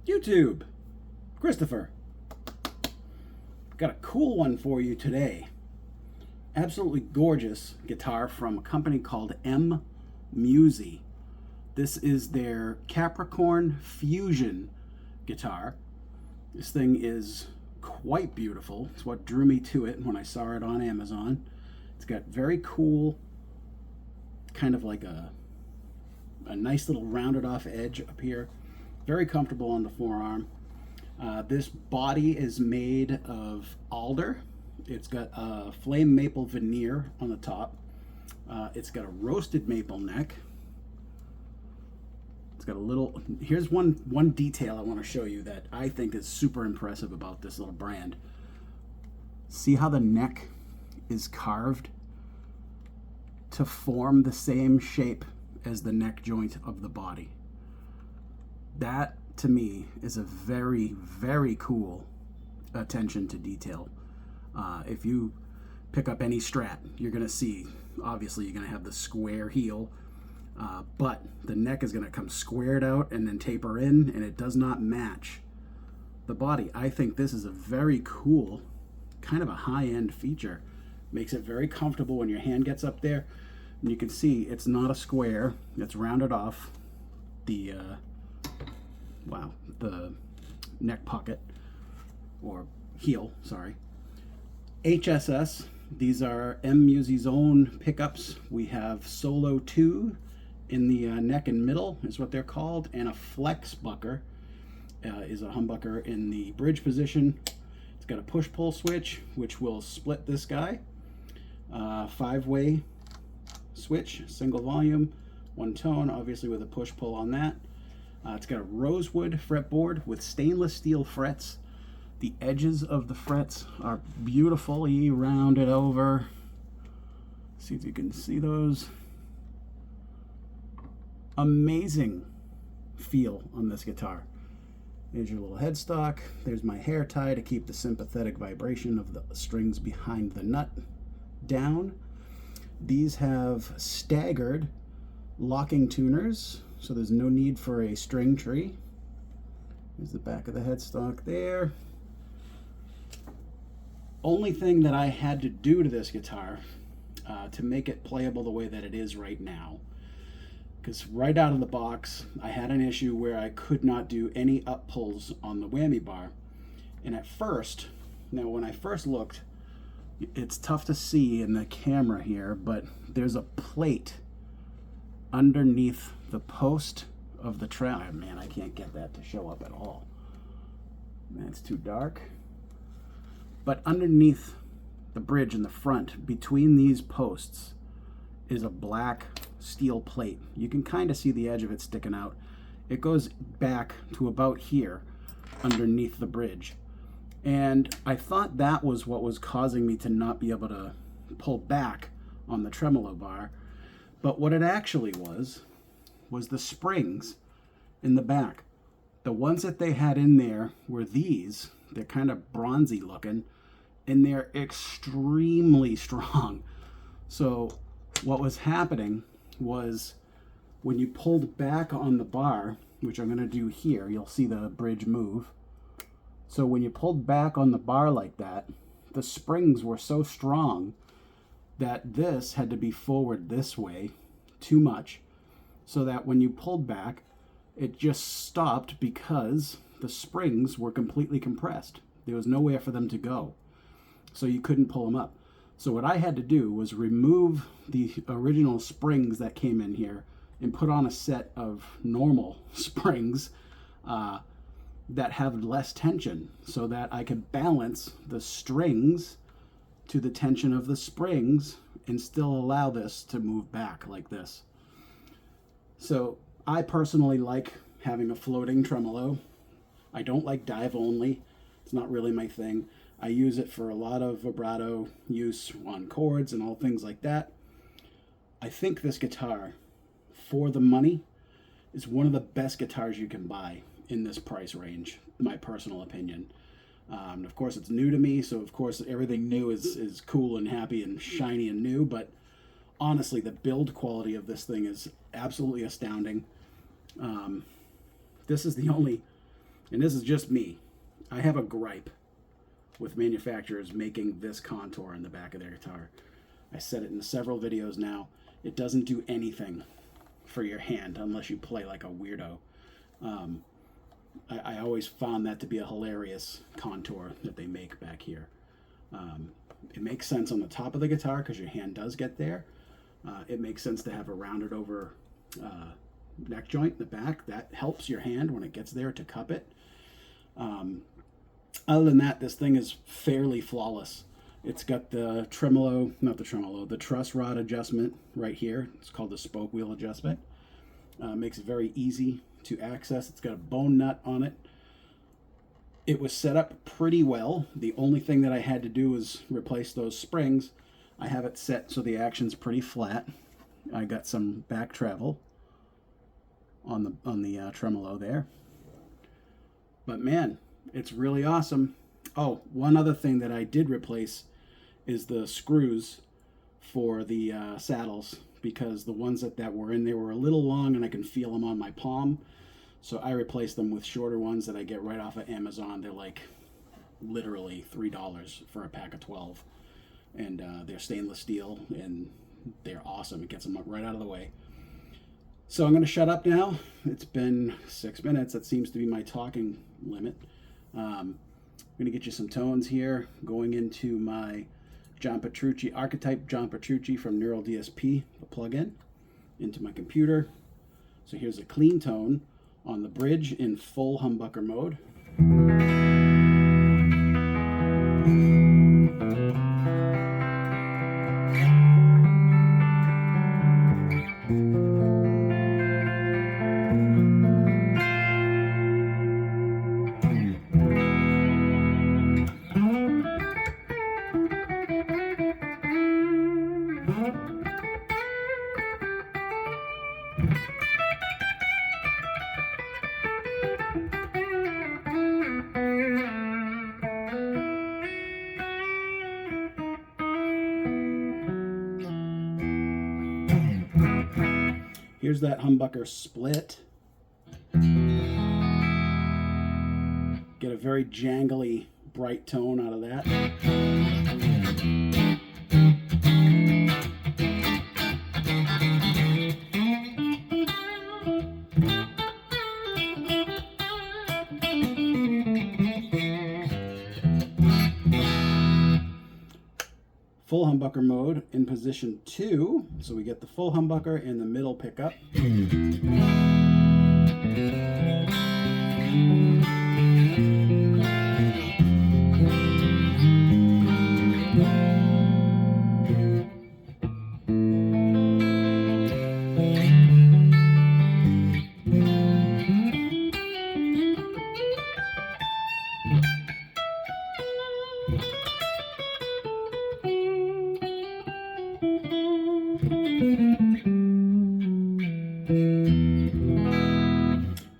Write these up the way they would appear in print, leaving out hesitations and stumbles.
YouTube, Christopher. Got a cool one for you today. Absolutely gorgeous guitar from a company called M Musi. This is their Capricorn Fusion guitar. This thing is quite beautiful. It's what drew me to it when I saw it on Amazon. It's got very cool, kind of like a nice little rounded off edge up here. Very comfortable on the forearm. This body is made of alder. It's got a flame maple veneer on the top. It's got a roasted maple neck. It's got a little, here's one detail I want to show you that I think is super impressive about this little brand. See how the neck is carved to form the same shape as the neck joint of the body. That to me is a very, very cool attention to detail. If you pick up any Strat, you're going to see, obviously you're going to have the square heel, but the neck is going to come squared out and then taper in, and it does not match the body. I think this is a very cool, kind of a high-end feature. Makes it very comfortable when your hand gets up there. And you can see it's not a square, it's rounded off the the neck pocket, or heel, sorry. HSS, these are M Musi's own pickups. We have Solo 2 in the neck and middle is what they're called, and a flex bucker is a humbucker in the bridge position. It's got a push-pull switch, which will split this guy. 5-way switch, single volume, one tone, obviously with a push-pull on that. It's got a rosewood fretboard with stainless steel frets. The edges of the frets are beautifully rounded over. See if you can see those. Amazing feel on this guitar. There's your little headstock. There's my hair tie to keep the sympathetic vibration of the strings behind the nut down. These have staggered locking tuners, so there's no need for a string tree. There's the back of the headstock there. Only thing that I had to do to this guitar to make it playable the way that it is right now, because right out of the box I had an issue where I could not do any up pulls on the whammy bar. And at first, now when I first looked, it's tough to see in the camera here, but there's a plate underneath the post of the trem. Oh, man, I can't get that to show up at all. Man, it's too dark. But underneath the bridge in the front, between these posts, is a black steel plate. You can kind of see the edge of it sticking out. It goes back to about here underneath the bridge. And I thought that was what was causing me to not be able to pull back on the tremolo bar. But what it actually was the springs in the back. The ones that they had in there were these. They're kind of bronzy looking, and they're extremely strong. So what was happening was when you pulled back on the bar, which I'm going to do here, you'll see the bridge move. So when you pulled back on the bar like that, the springs were so strong that this had to be forward this way too much, so that when you pulled back, it just stopped because the springs were completely compressed. There was nowhere for them to go, so you couldn't pull them up. So what I had to do was remove the original springs that came in here and put on a set of normal springs that have less tension, so that I could balance the strings to the tension of the springs and still allow this to move back like this. So I personally like having a floating tremolo. I don't like dive only. It's not really my thing. I use it for a lot of vibrato use on chords and all things like that. I think this guitar, for the money, is one of the best guitars you can buy in this price range, my personal opinion. Of course, it's new to me, so of course everything new is cool and happy and shiny and new, but honestly, the build quality of this thing is absolutely astounding. This is the only and this is just me, I have a gripe with manufacturers making this contour in the back of their guitar. I said it in several videos now. It doesn't do anything for your hand unless you play like a weirdo. I always found that to be a hilarious contour that they make back here. It makes sense on the top of the guitar because your hand does get there. It makes sense to have a rounded over neck joint in the back. That helps your hand when it gets there to cup it. Other than that, this thing is fairly flawless. It's got the tremolo, not the tremolo, the truss rod adjustment right here. It's called the spoke wheel adjustment. Makes it very easy to access. It's got a bone nut on it. It was set up pretty well. The only thing that I had to do was replace those springs. I have it set so the action's pretty flat. I got some back travel on the tremolo there. But man, it's really awesome. Oh, one other thing that I did replace is the screws for the saddles, because the ones that were in there were a little long and I can feel them on my palm. So I replaced them with shorter ones that I get right off of Amazon. They're like literally $3 for a pack of 12. And they're stainless steel and they're awesome. It gets them right out of the way. So I'm going to shut up now. It's been 6 minutes. That seems to be my talking limit. I'm going to get you some tones here, going into my John Petrucci, Archetype John Petrucci from Neural DSP, the plugin, into my computer. So here's a clean tone on the bridge in full humbucker mode. Here's that humbucker split. Get a very jangly, bright tone out of that. Full humbucker mode in position 2, so we get the full humbucker in the middle pickup.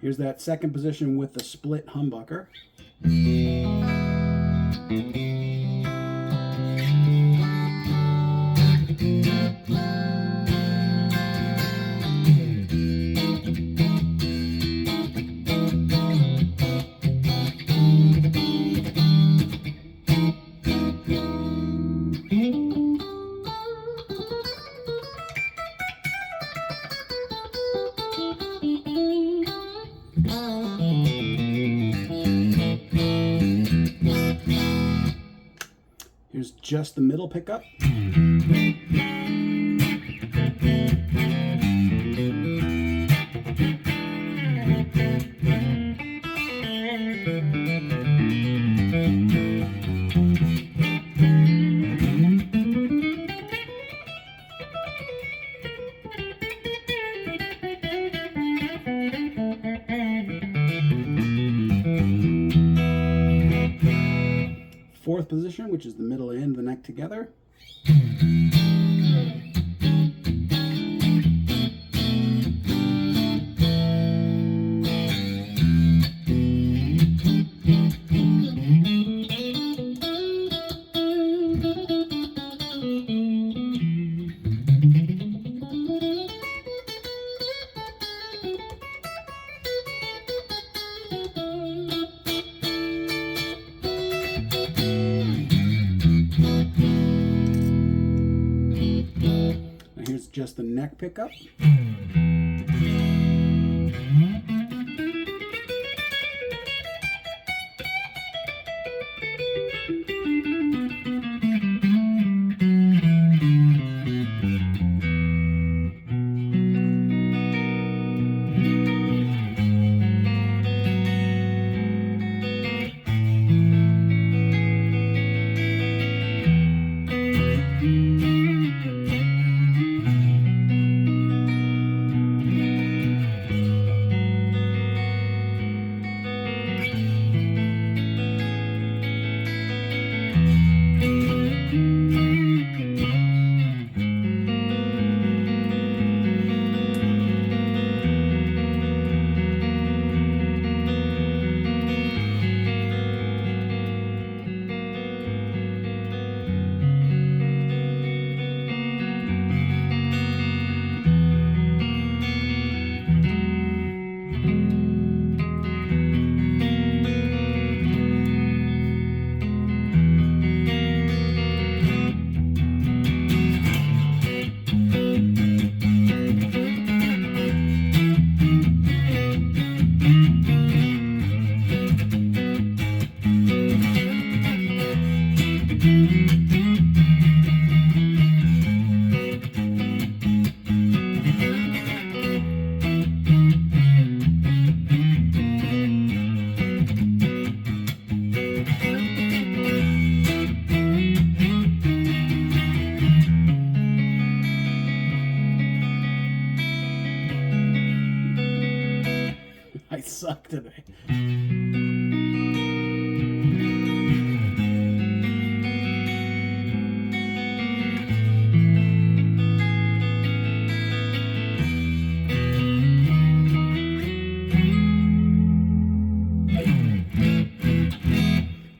Here's that second position with the split humbucker. Here's just the middle pickup. Fourth position, which is the middle and the neck together. neck pickup. I suck today.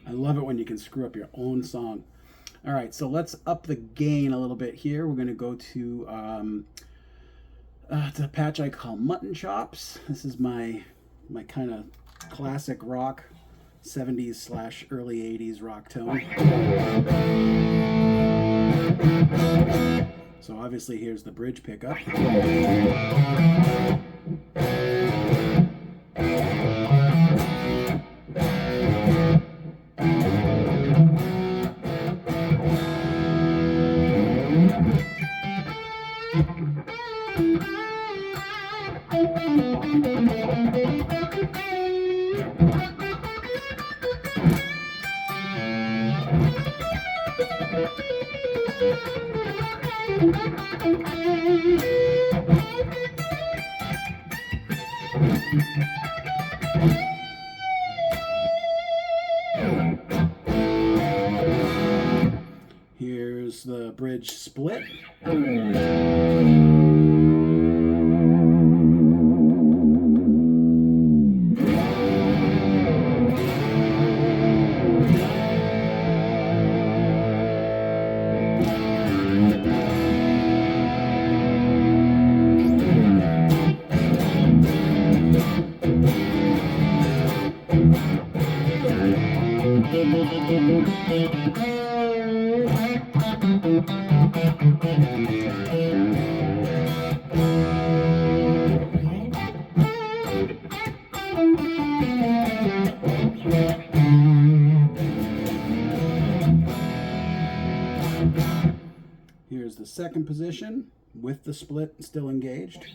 I love it when you can screw up your own song. All right, so let's up the gain a little bit here. We're going to go to it's a patch I call Mutton Chops. This is my kind of classic rock, 70s / early 80s rock tone. So obviously here's the bridge pickup. Here's the bridge split. Here's the second position with the split still engaged.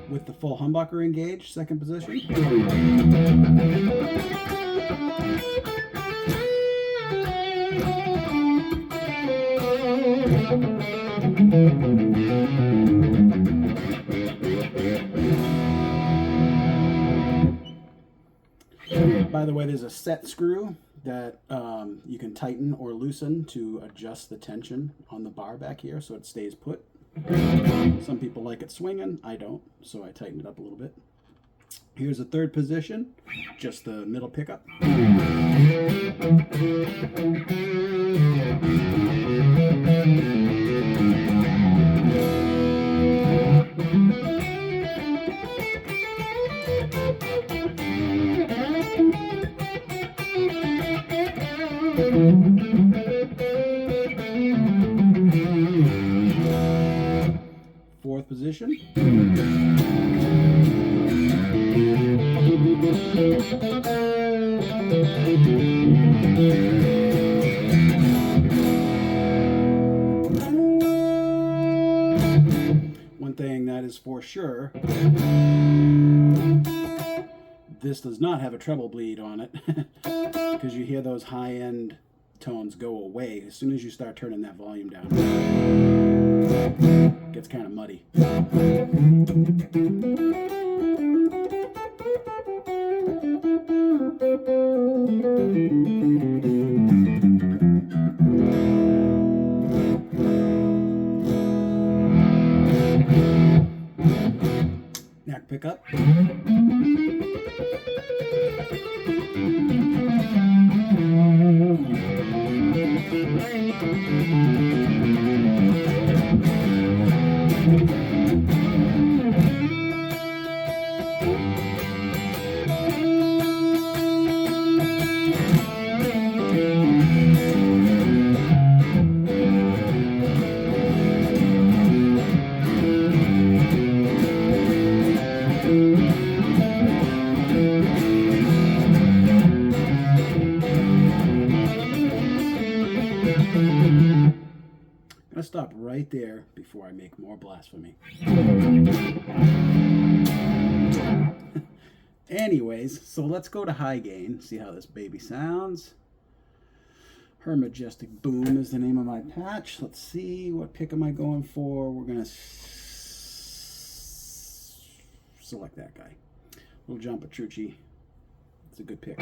With the full humbucker engaged, second position. By the way, there's a set screw that you can tighten or loosen to adjust the tension on the bar back here so it stays put. Some people like it swinging. I don't, so I tighten it up a little bit. Here's the third position, just the middle pickup. Fourth position. One thing that is for sure, this does not have a treble bleed on it because you hear those high-end tones go away as soon as you start turning that volume down. It gets kind of muddy. Neck pickup. I'm going to stop right there before I make more blasphemy. Anyways, so let's go to high gain, see how this baby sounds. Her Majestic Boom is the name of my patch. Let's see, what pick am I going for? We're going to select that guy. Little John Petrucci. It's a good pick.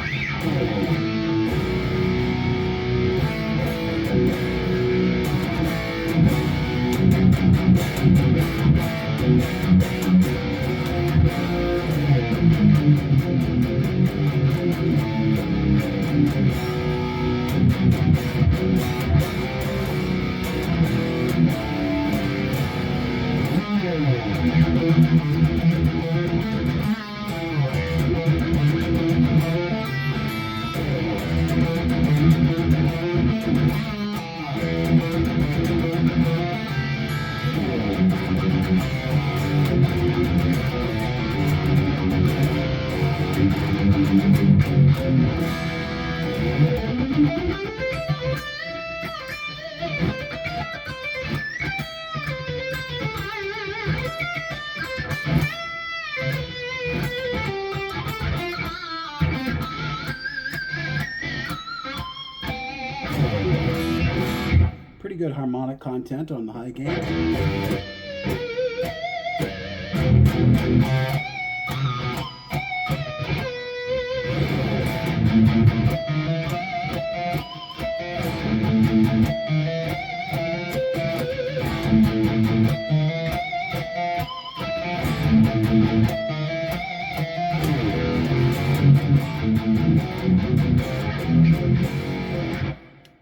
Pretty good harmonic content on the high gain.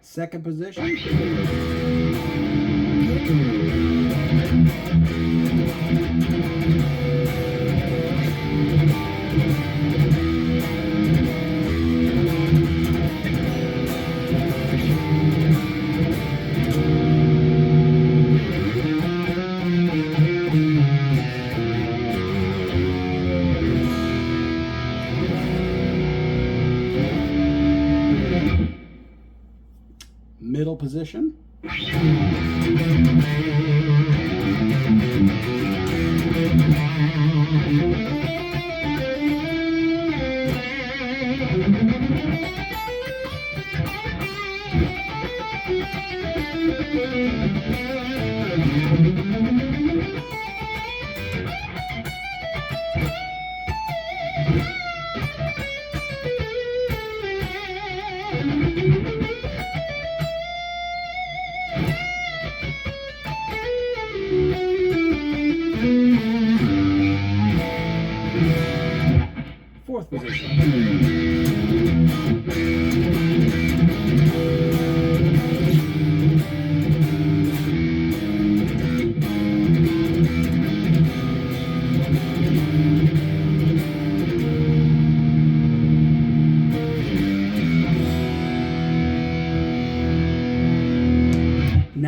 Second position. Middle position.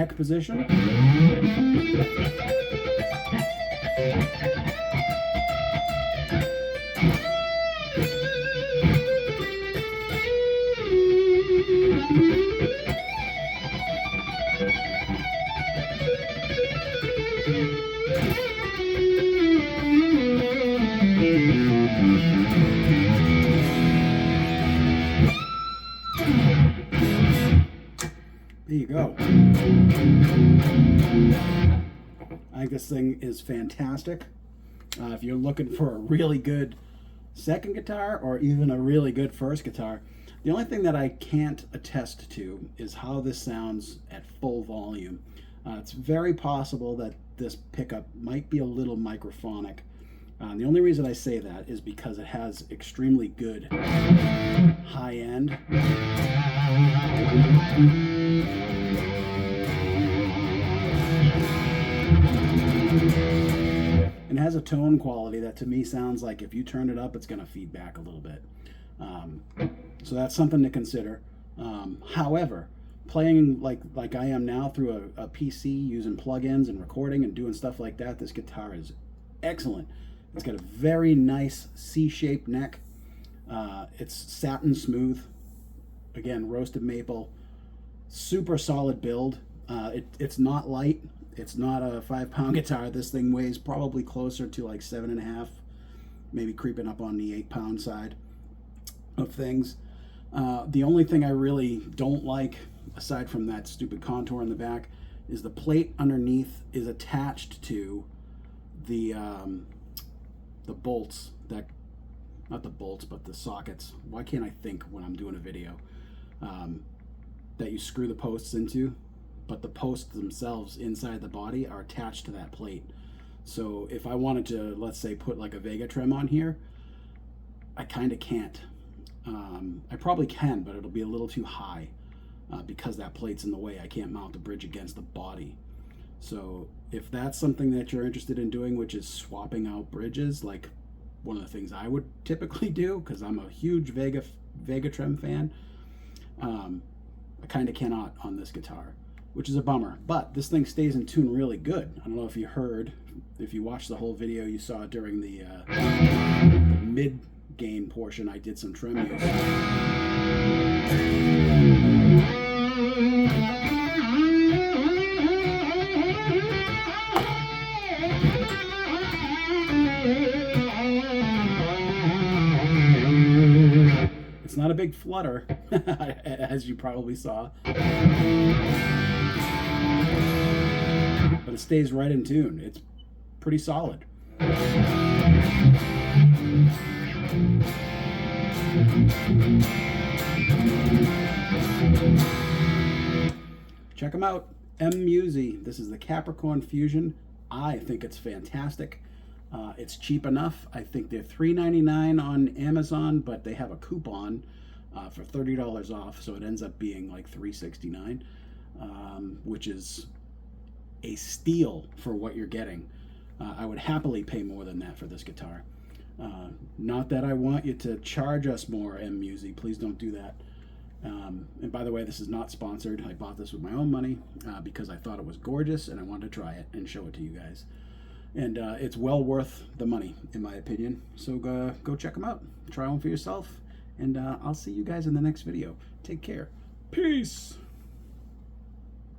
neck position. There you go. I think this thing is fantastic. If you're looking for a really good second guitar or even a really good first guitar, the only thing that I can't attest to is how this sounds at full volume. It's very possible that this pickup might be a little microphonic. The only reason I say that is because it has extremely good high end. And it has a tone quality that to me sounds like if you turn it up, it's going to feed back a little bit. So that's something to consider. However, playing like I am now through a PC using plugins and recording and doing stuff like that, this guitar is excellent. It's got a very nice C-shaped neck. It's satin smooth. Again, roasted maple. Super solid build. It's not light. It's not a 5-pound guitar. This thing weighs probably closer to like 7.5, maybe creeping up on the 8-pound side of things. The only thing I really don't like, aside from that stupid contour in the back, is the plate underneath is attached to the bolts that, not the bolts, but the sockets. Why can't I think when I'm doing a video? That you screw the posts into, but the posts themselves inside the body are attached to that plate. So if I wanted to, let's say, put like a Vega trim on here, I kind of can't. I probably can, but it'll be a little too high because that plate's in the way. I can't mount the bridge against the body. So if that's something that you're interested in doing, which is swapping out bridges, like one of the things I would typically do, because I'm a huge Vega trim fan, I kind of cannot on this guitar, which is a bummer. But this thing stays in tune really good. I don't know if you heard, if you watched the whole video, you saw during the mid gain portion, I did some trim use. It's not a big flutter, as you probably saw, but it stays right in tune. It's pretty solid. Check them out. M Musi. This is the Capricorn Fusion. I think it's fantastic. It's cheap enough. I think they're $3.99 on Amazon, but they have a coupon for $30 off, so it ends up being like $3.69, which is a steal for what you're getting. I would happily pay more than that for this guitar. Not that I want you to charge us more, M Musi. Please don't do that. And by the way, this is not sponsored. I bought this with my own money because I thought it was gorgeous and I wanted to try it and show it to you guys. And it's well worth the money, in my opinion. So go check them out. Try one for yourself. And I'll see you guys in the next video. Take care. Peace.